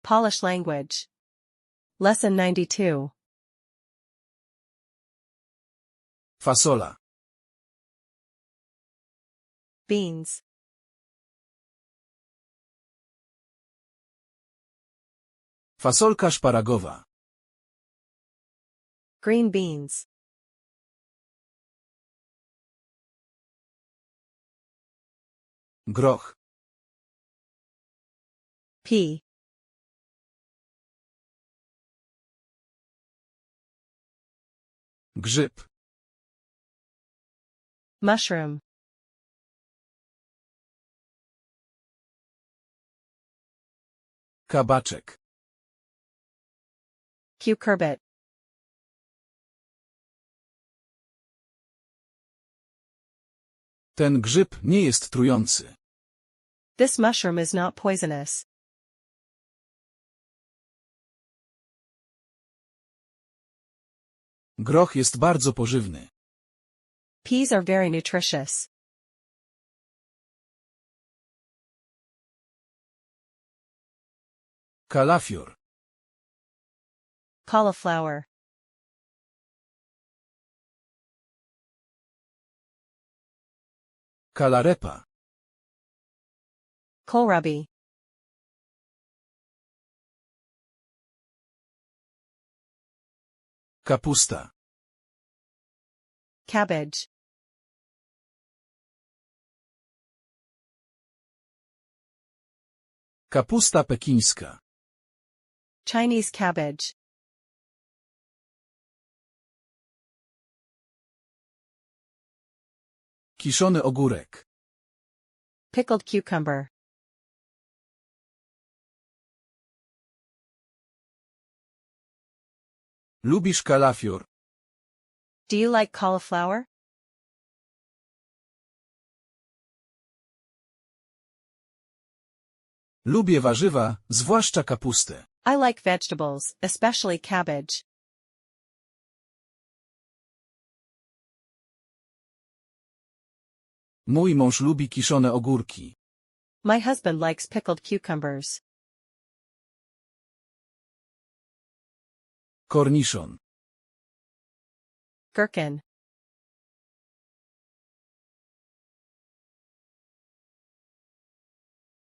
Polish language. Lesson 92. Fasola. Beans. Fasolka szparagowa. Green beans. Groch. Pea. Grzyb. Mushroom. Kabaczek. Cucurbit. Ten grzyb nie jest trujący. This mushroom is not poisonous. Groch jest bardzo pożywny. Peas are very nutritious. Kalafior. Cauliflower. Kalarepa. Kohlrabi. Kapusta. Cabbage. Kapusta pekińska. Chinese cabbage. Kiszony ogórek. Pickled cucumber. Lubisz kalafior? Do you like cauliflower? Lubię warzywa, zwłaszcza kapustę. I like vegetables, especially cabbage. Mój mąż lubi kiszone ogórki. My husband likes pickled cucumbers. Korniszon. Gherkin.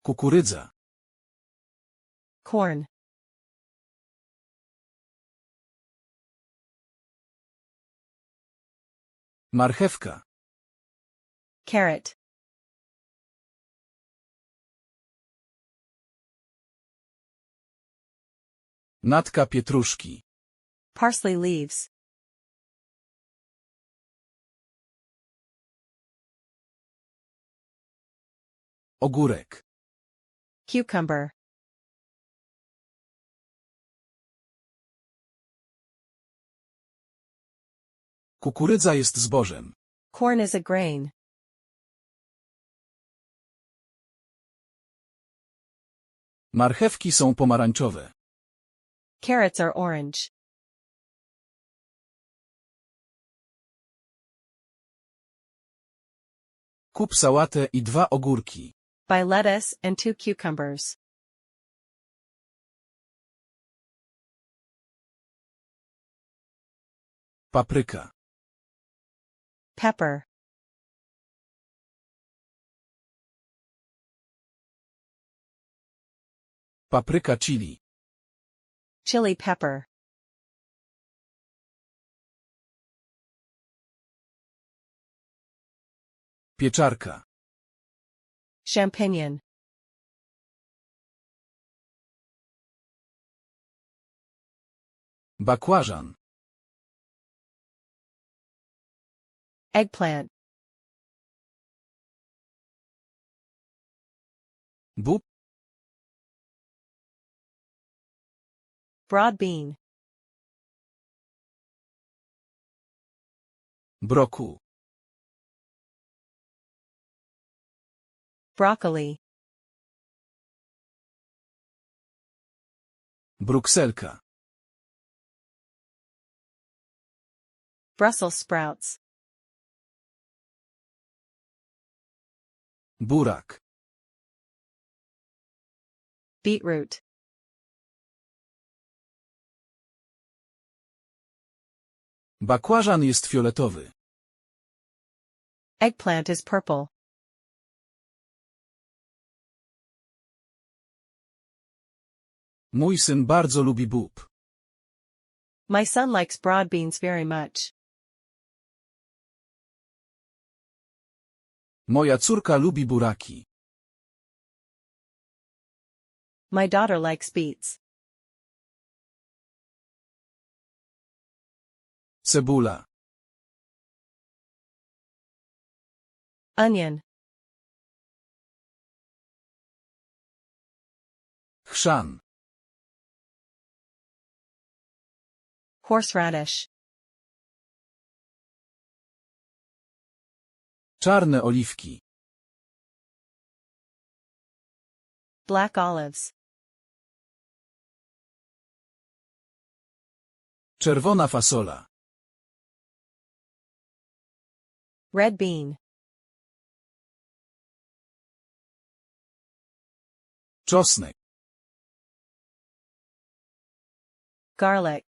Kukurydza. Corn. Marchewka. Carrot. Natka pietruszki. Parsley leaves. Ogórek. Cucumber. Kukurydza jest zbożem. Corn is a grain. Marchewki są pomarańczowe. Carrots are orange. Kup sałatę i 2 ogórki. Buy lettuce and 2 cucumbers. Papryka. Pepper. Papryka chili. Chili pepper. Pieczarka. Champignon. Bakłażan. Eggplant. Bób. Broad bean. Brokuł. Broccoli. Brukselka. Brussels sprouts. Burak. Beetroot. Bakłażan jest fioletowy. Eggplant is purple. Mój syn bardzo lubi bób. My son likes broad beans very much. Moja córka lubi buraki. My daughter likes beets. Cebula. Onion. Chrzan. Horseradish. Czarne oliwki. Black olives. Czerwona fasola. Red bean. Czosnek. Garlic.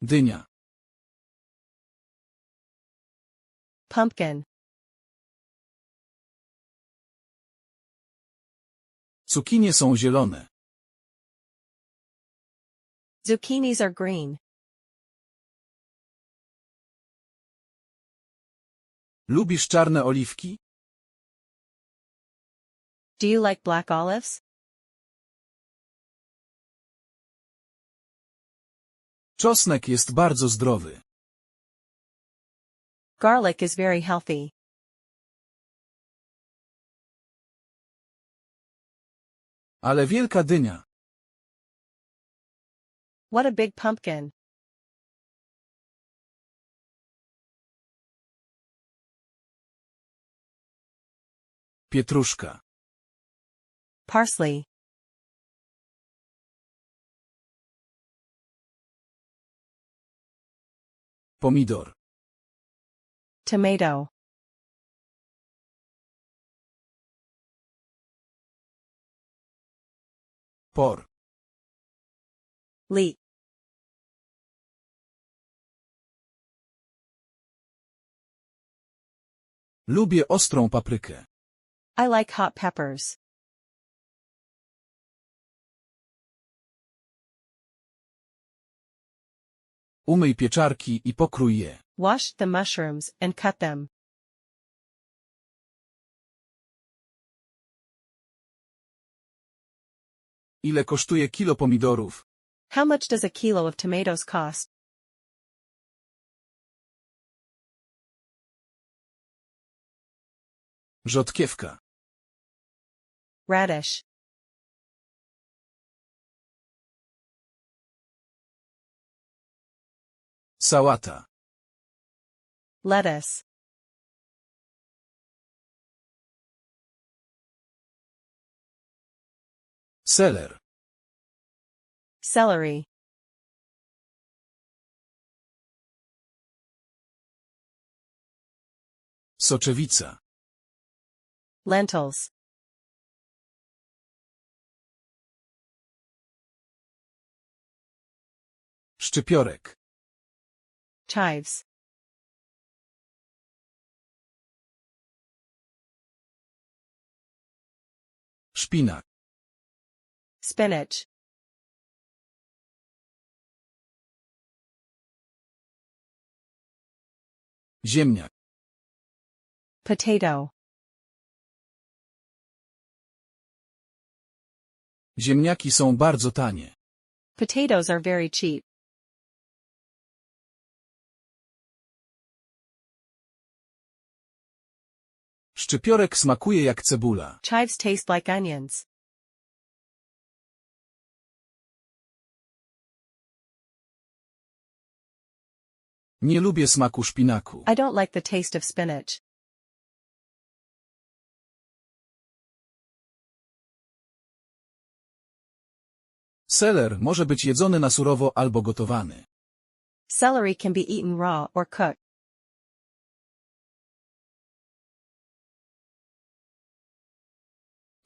Dynia. Pumpkin. Cukinie są zielone. Zucchinis are green. Lubisz czarne oliwki? Do you like black olives? Czosnek jest bardzo zdrowy. Garlic is very healthy. Ale wielka dynia. What a big pumpkin. Pietruszka. Parsley. Pomidor. Tomato. Por. Leek. Lubię ostrą paprykę. I like hot peppers. Umyj pieczarki i pokrój je. Wash the mushrooms and cut them. Ile kosztuje kilo pomidorów? How much does a kilo of tomatoes cost? Rzodkiewka. Radish. Sałata. Lettuce. Seler. Celery. Soczewica. Lentils. Szczypiorek. Chives. Szpinak. Spinach. Ziemniak. Potato. Ziemniaki są bardzo tanie. Potatoes are very cheap. Szczypiorek smakuje jak cebula. Chives taste like onions. Nie lubię smaku szpinaku. I don't like the taste of spinach. Seler może być jedzony na surowo albo gotowany. Celery can be eaten raw or cooked.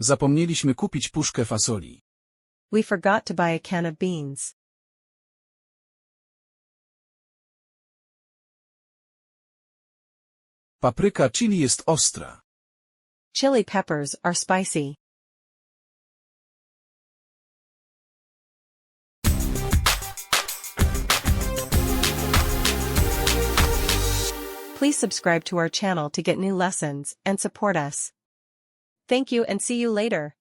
Zapomnieliśmy kupić puszkę fasoli. We forgot to buy a can of beans. Papryka chili jest ostra. Chili peppers are spicy. Please subscribe to our channel to get new lessons and support us. Thank you and see you later.